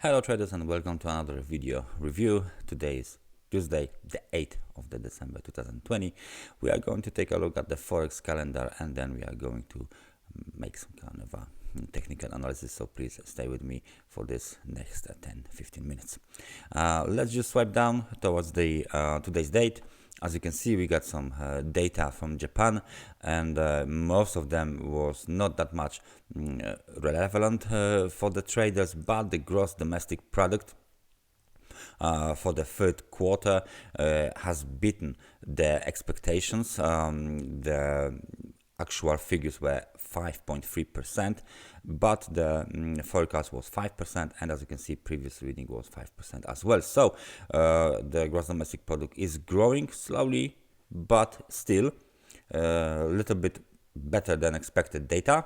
Hello traders and welcome to another video review. Today is Tuesday, the 8th of the December 2020. We are going to take a look at the Forex calendar and then we are going to make some kind of a technical analysis, so please stay with me for this next 10-15 minutes. Let's just swipe down towards the today's date. As you can see, we got some data from Japan, and most of them was not that much relevant for the traders, but the gross domestic product for the third quarter has beaten the expectations. The actual figures were 5.3%, but the forecast was 5%, and as you can see, previous reading was 5% as well. So the gross domestic product is growing slowly, but still a little bit better than expected data.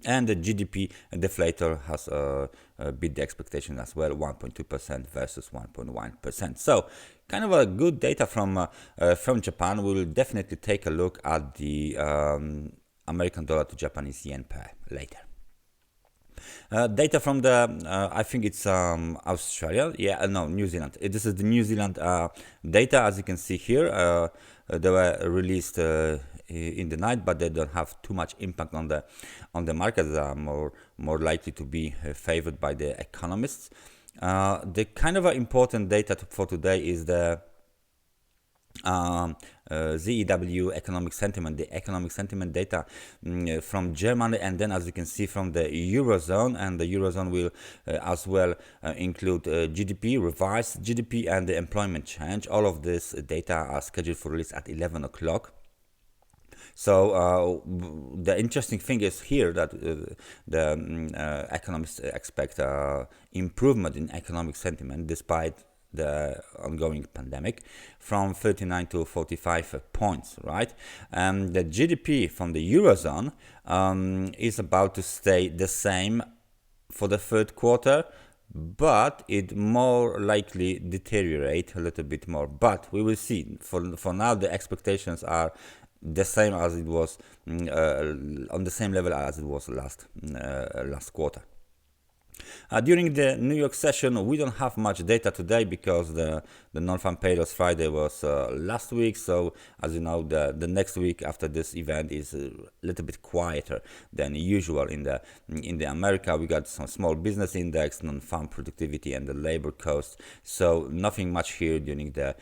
And the GDP deflator has beat the expectation as well, 1.2% versus 1.1%. So kind of a good data from Japan. We will definitely take a look at the American dollar to Japanese yen pair later. Data from the, I think it's Australia, no, New Zealand. This is the New Zealand data, as you can see here. They were released in the night, but they don't have too much impact on the market. They are more likely to be favored by the economists. The kind of important data for today is the ZEW economic sentiment, the economic sentiment data from Germany, and then as you can see from the Eurozone, and the Eurozone will as well include GDP, revised GDP, and the employment change. All of this data are scheduled for release at 11 o'clock. So the interesting thing is here that the economists expect improvement in economic sentiment despite the ongoing pandemic from 39 to 45 points, right? The GDP from the Eurozone is about to stay the same for the third quarter, but it more likely deteriorate a little bit more. But we will see. For now, the expectations are the same as it was on the same level as it was last quarter. During the New York session, we don't have much data today because the non-farm payrolls Friday was last week. So as you know, the next week after this event is a little bit quieter than usual in the America. We got some small business index, non-farm productivity, and the labor cost. So nothing much here during the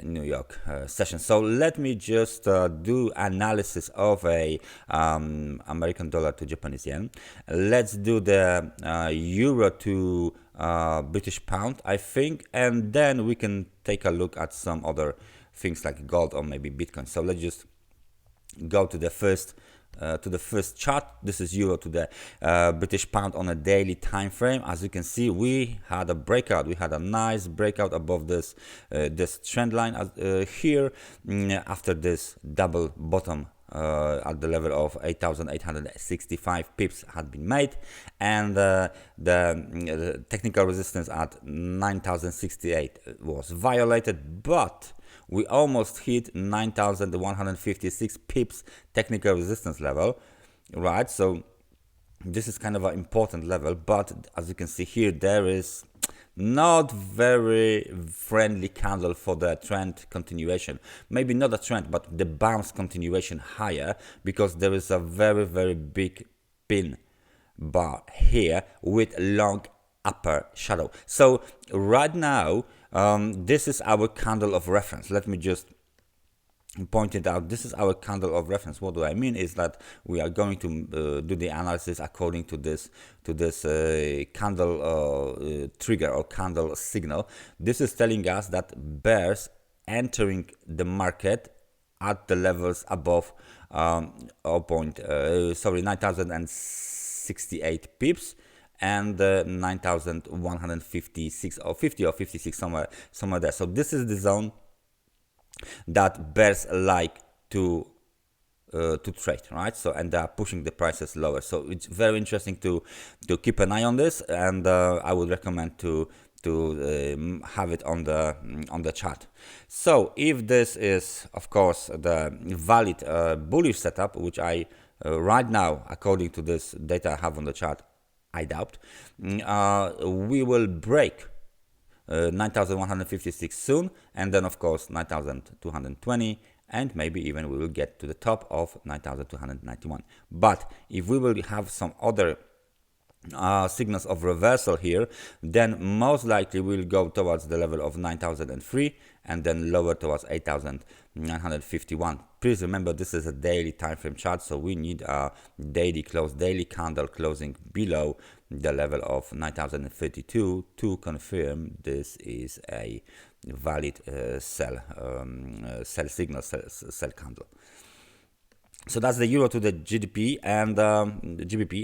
New York session. So let me just do analysis of a American dollar to Japanese yen. Let's do the euro to British pound, I think, and then we can take a look at some other things like gold or maybe Bitcoin. So let's just go to the first chart. This is euro to the British pound on a daily time frame. As you can see, we had a breakout. We had a nice breakout above this trend line here after this double bottom at the level of 8,865 pips had been made, and the technical resistance at 9,068 was violated, but we almost hit 9,156 pips technical resistance level, right? So this is kind of an important level, but as you can see here, there is not very friendly candle for the trend continuation. Maybe not a trend, but the bounce continuation higher, because there is a very big pin bar here with long upper shadow. So right now, this is our candle of reference. Let me just point it out. This is our candle of reference. What do I mean is that we are going to do the analysis according to this candle trigger or candle signal. This is telling us that bears entering the market at the levels above 9,068 pips and 9,156 or 50 or 56 somewhere there. So this is the zone that bears like to trade, right? So, and they are pushing the prices lower. So it's very interesting to keep an eye on this, and I would recommend to have it on the chart. So if this is, of course, the valid bullish setup, which I right now, according to this data I have on the chart, I doubt. We will break 9,156 soon, and then of course 9,220, and maybe even we will get to the top of 9,291. But if we will have some other signals of reversal here, then most likely we'll go towards the level of 9,003 and then lower towards 8,951. Please remember, this is a daily time frame chart, so we need a daily candle closing below the level of 9,032 to confirm this is a valid sell signal, sell candle. So that's the euro to the GBP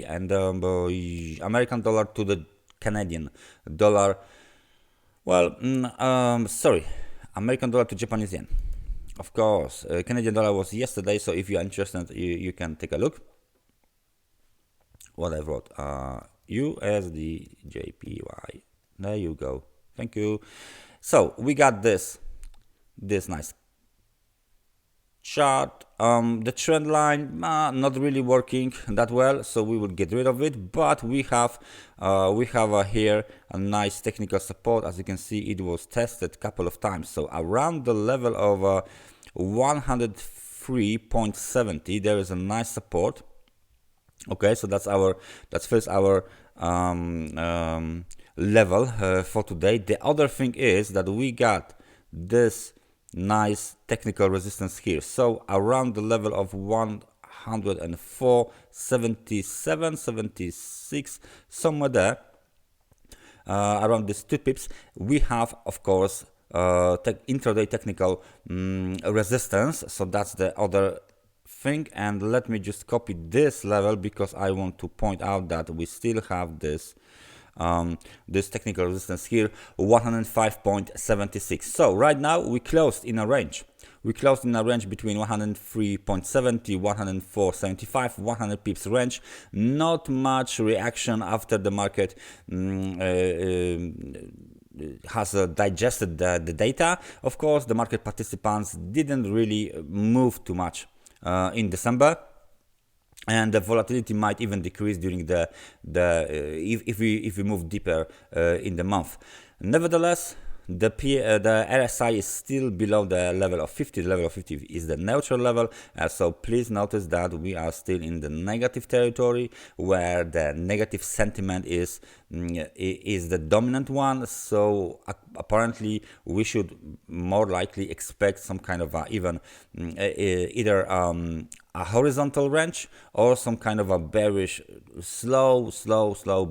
and American dollar to the Canadian dollar. Well, sorry, American dollar to Japanese yen. Of course, Canadian dollar was yesterday, so if you are interested, you can take a look. What I wrote, USD JPY. There you go. Thank you. So we got this nice chart. The trend line not really working that well, so we will get rid of it. But we have here a nice technical support. As you can see, it was tested a couple of times. So around the level of 103.70, there is a nice support. Okay, so that's first our level for today. The other thing is that we got this nice technical resistance here, so around the level of 104.77, 76, somewhere there, around these 2 pips, we have of course intraday technical resistance. So that's the other thing, and let me just copy this level because I want to point out that we still have this technical resistance here, 105.76. So right now we closed in a range. We closed in a range between 103.70, 104.75, 100 pips range. Not much reaction after the market has digested the data. Of course, the market participants didn't really move too much in December, and the volatility might even decrease during if we move deeper in the month. Nevertheless, the RSI is still below the level of 50. The level of 50 is the neutral level, so please notice that we are still in the negative territory, where the negative sentiment is the dominant one. So apparently we should more likely expect some kind of either a horizontal range or some kind of a bearish, slow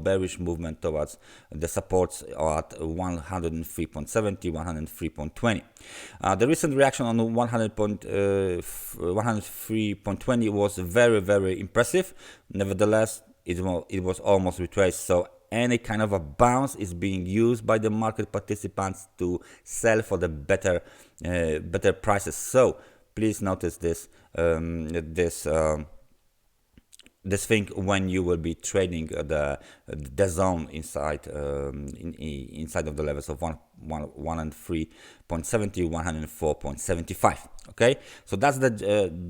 bearish movement towards the supports at 103.70, 103.20. The recent reaction on 103.20 was very impressive. Nevertheless, it was almost retraced. So any kind of a bounce is being used by the market participants to sell for the better prices. So please notice this thing when you will be trading the zone inside inside of the levels of 103.70, 104.75. Okay, so that's the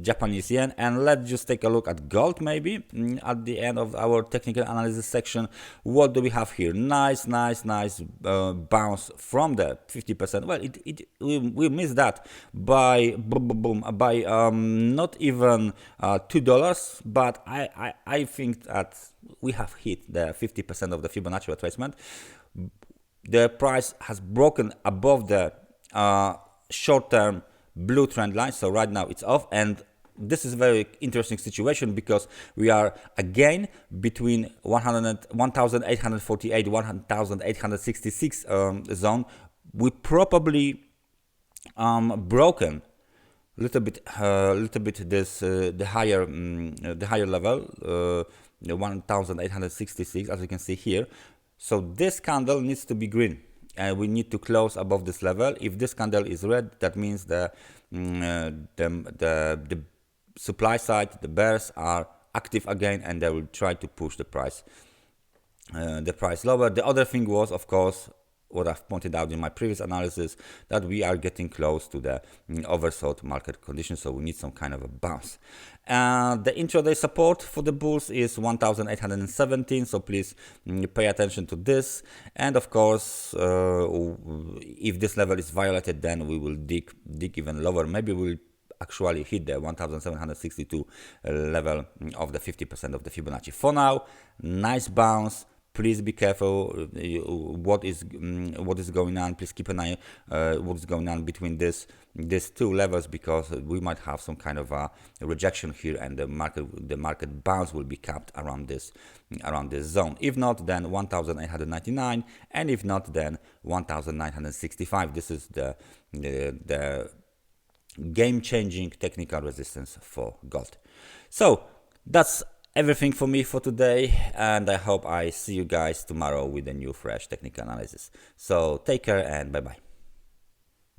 Japanese yen, and let's just take a look at gold maybe at the end of our technical analysis section. What do we have here? Nice bounce from the 50%. Well, we missed that by not even $2, but I think that we have hit the 50% of the Fibonacci retracement. The price has broken above the short-term blue trend line, so right now it's off, and this is a very interesting situation because we are again between 1,848, 1,866 zone. We probably broken little bit this the higher level, 1,866, as you can see here. So this candle needs to be green, and we need to close above this level. If this candle is red, that means the supply side, the bears are active again, and they will try to push the price lower. The other thing was, of course, what I've pointed out in my previous analysis, that we are getting close to the oversold market condition, so we need some kind of a bounce. The intraday support for the bulls is 1817, so please pay attention to this. And of course, if this level is violated, then we will dig even lower. Maybe we'll actually hit the 1762 level of the 50% of the Fibonacci. For now, nice bounce. Please be careful what is going on. Please keep an eye what is going on between these two levels, because we might have some kind of a rejection here, and the market bounce will be capped around this zone. If not, then 1899, and if not, then 1965. This is the game-changing technical resistance for gold. So that's everything for me for today, and I hope I see you guys tomorrow with a new fresh technical analysis. So take care and bye bye.